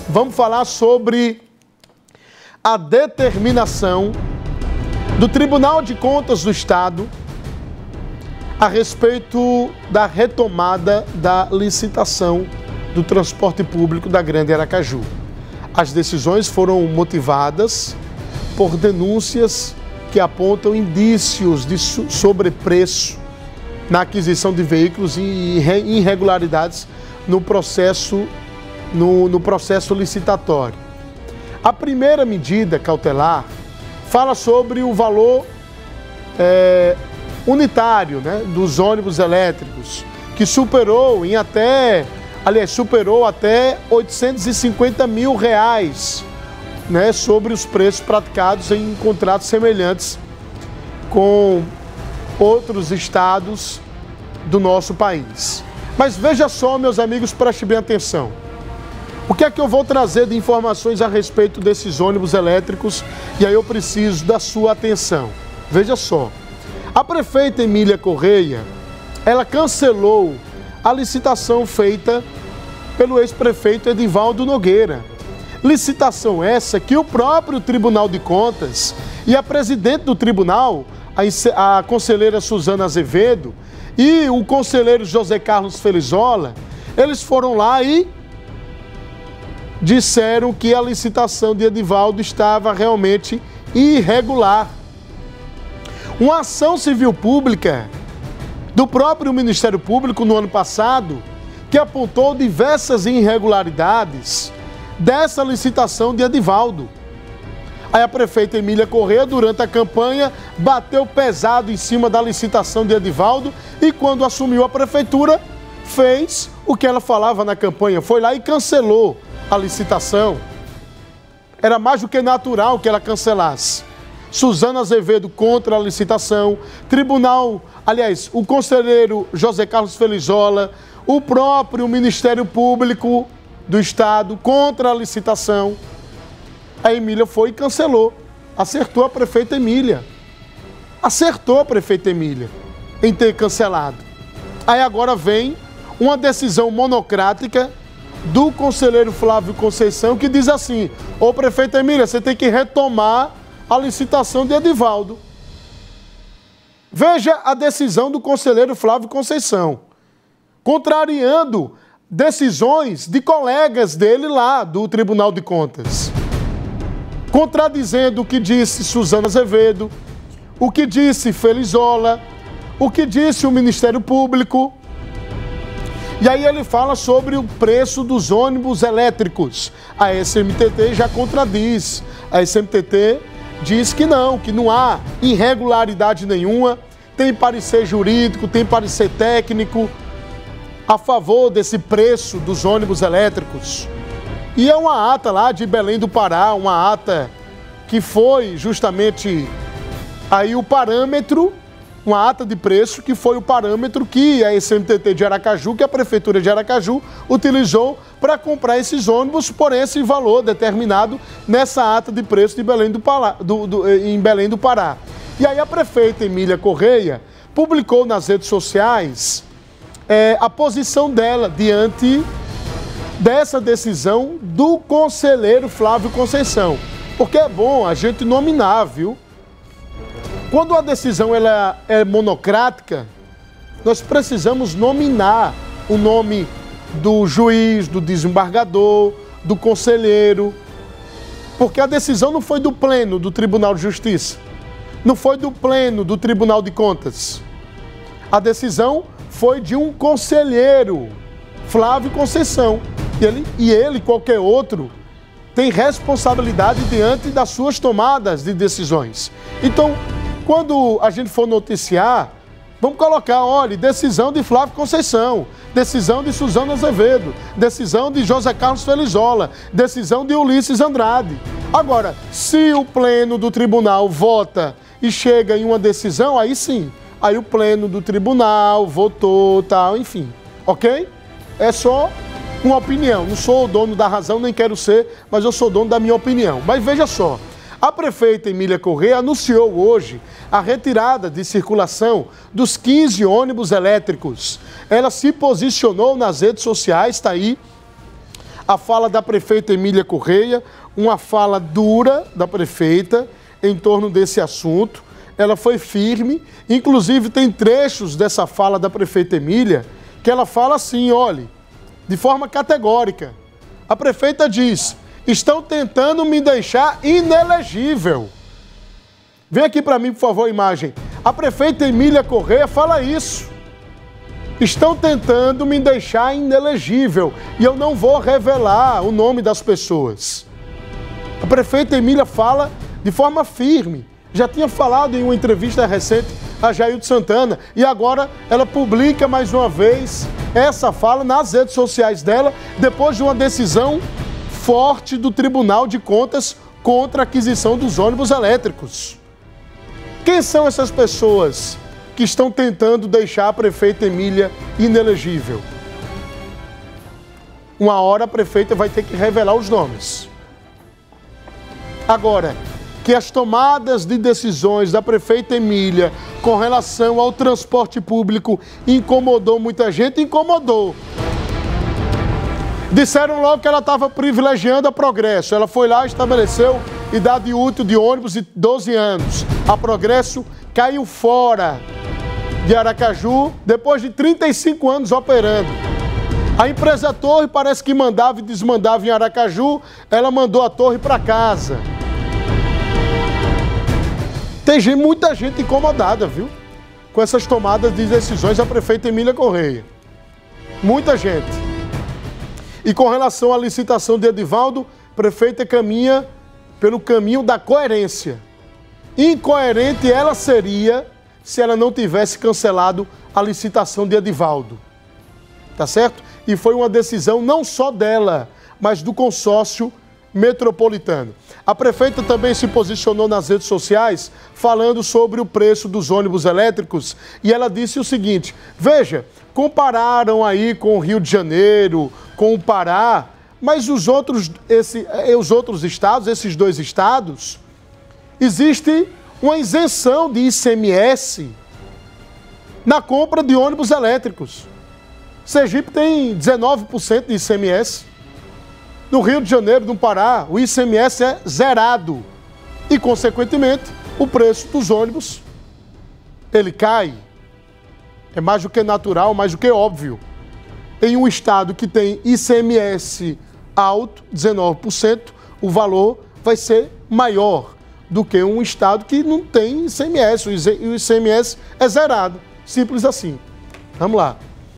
vamos falar sobre a determinação do Tribunal de Contas do Estado a respeito da retomada da licitação do transporte público da Grande Aracaju. As decisões foram motivadas por denúncias que apontam indícios de sobrepreço na aquisição de veículos e irregularidades no processo licitatório. A primeira medida cautelar fala sobre o valor unitário, né, dos ônibus elétricos, que superou até R$850 mil, né, sobre os preços praticados em contratos semelhantes com outros estados do nosso país. Mas veja só, meus amigos, preste bem atenção. O que é que eu vou trazer de informações a respeito desses ônibus elétricos? E aí eu preciso da sua atenção. Veja só. A prefeita Emília Correia, ela cancelou a licitação feita pelo ex-prefeito Edivaldo Nogueira. Licitação essa que o próprio Tribunal de Contas e a presidente do tribunal, a conselheira Suzana Azevedo, e o conselheiro José Carlos Felizola, eles foram lá e disseram que a licitação de Edivaldo estava realmente irregular. Uma ação civil pública do próprio Ministério Público no ano passado, que apontou diversas irregularidades dessa licitação de Edivaldo. Aí a prefeita Emília Correia, durante a campanha, bateu pesado em cima da licitação de Edivaldo e quando assumiu a prefeitura, fez o que ela falava na campanha, foi lá e cancelou a licitação. Era mais do que natural que ela cancelasse. Suzana Azevedo contra a licitação, o conselheiro José Carlos Felizola, o próprio Ministério Público do Estado contra a licitação. A Emília foi e cancelou. Acertou a prefeita Emília. Acertou a prefeita Emília em ter cancelado. Aí agora vem uma decisão monocrática do conselheiro Flávio Conceição que diz assim: ô prefeita Emília, você tem que retomar a licitação de Edivaldo. Veja a decisão do conselheiro Flávio Conceição, contrariando decisões de colegas dele lá do Tribunal de Contas, contradizendo o que disse Suzana Azevedo, o que disse Felizola, o que disse o Ministério Público. E aí ele fala sobre o preço dos ônibus elétricos. A SMTT já contradiz. A SMTT diz que não há irregularidade nenhuma, tem parecer jurídico, tem parecer técnico a favor desse preço dos ônibus elétricos. E é uma ata lá de Belém do Pará, uma ata que foi justamente aí o parâmetro, uma ata de preço que foi o parâmetro que a SMTT de Aracaju, que a Prefeitura de Aracaju utilizou para comprar esses ônibus por esse valor determinado nessa ata de preço de Belém do Pará, em Belém do Pará. E aí a prefeita Emília Correia publicou nas redes sociais a posição dela diante dessa decisão do conselheiro Flávio Conceição. Porque é bom a gente nominar, viu? Quando a decisão ela é monocrática, nós precisamos nominar o nome do juiz, do desembargador, do conselheiro, porque a decisão não foi do pleno do Tribunal de Justiça, não foi do pleno do Tribunal de Contas. A decisão foi de um conselheiro, Flávio Conceição, e ele, qualquer outro, tem responsabilidade diante das suas tomadas de decisões. Então, quando a gente for noticiar, vamos colocar, olha, decisão de Flávio Conceição, decisão de Suzana Azevedo, decisão de José Carlos Felizola, decisão de Ulisses Andrade. Agora, se o pleno do tribunal vota e chega em uma decisão, aí sim, aí o pleno do tribunal votou, tal, enfim, ok? É só uma opinião, não sou o dono da razão, nem quero ser, mas eu sou dono da minha opinião. Mas veja só, a prefeita Emília Correia anunciou hoje a retirada de circulação dos 15 ônibus elétricos. Ela se posicionou nas redes sociais, está aí a fala da prefeita Emília Correia, uma fala dura da prefeita em torno desse assunto. Ela foi firme, inclusive tem trechos dessa fala da prefeita Emília que ela fala assim, olhe, de forma categórica. A prefeita diz, estão tentando me deixar inelegível. Vem aqui para mim, por favor, a imagem. A prefeita Emília Correia fala isso. Estão tentando me deixar inelegível e eu não vou revelar o nome das pessoas. A prefeita Emília fala de forma firme. Já tinha falado em uma entrevista recente a Jailton Santana e agora ela publica mais uma vez essa fala nas redes sociais dela depois de uma decisão forte do Tribunal de Contas contra a aquisição dos ônibus elétricos. Quem são essas pessoas que estão tentando deixar a prefeita Emília inelegível? Uma hora a prefeita vai ter que revelar os nomes. Agora, que as tomadas de decisões da prefeita Emília com relação ao transporte público incomodou muita gente, incomodou. Disseram logo que ela estava privilegiando a Progresso. Ela foi lá e estabeleceu idade útil de ônibus de 12 anos. A Progresso caiu fora de Aracaju depois de 35 anos operando. A empresa Torre parece que mandava e desmandava em Aracaju, ela mandou a Torre para casa. Tem muita gente incomodada, viu? Com essas tomadas de decisões da prefeita Emília Correia. Muita gente. E com relação à licitação de Edivaldo, a prefeita caminha pelo caminho da coerência. Incoerente ela seria se ela não tivesse cancelado a licitação de Edivaldo. Tá certo? E foi uma decisão não só dela, mas do consórcio metropolitano. A prefeita também se posicionou nas redes sociais falando sobre o preço dos ônibus elétricos e ela disse o seguinte, veja, compararam aí com o Rio de Janeiro, com o Pará, mas os outros estados, esses dois estados, existe uma isenção de ICMS na compra de ônibus elétricos. Sergipe tem 19% de ICMS. No Rio de Janeiro, no Pará, o ICMS é zerado. E, consequentemente, o preço dos ônibus, ele cai. É mais do que natural, mais do que óbvio. Em um estado que tem ICMS alto, 19%, o valor vai ser maior do que um estado que não tem ICMS. O ICMS é zerado. Simples assim. Vamos lá.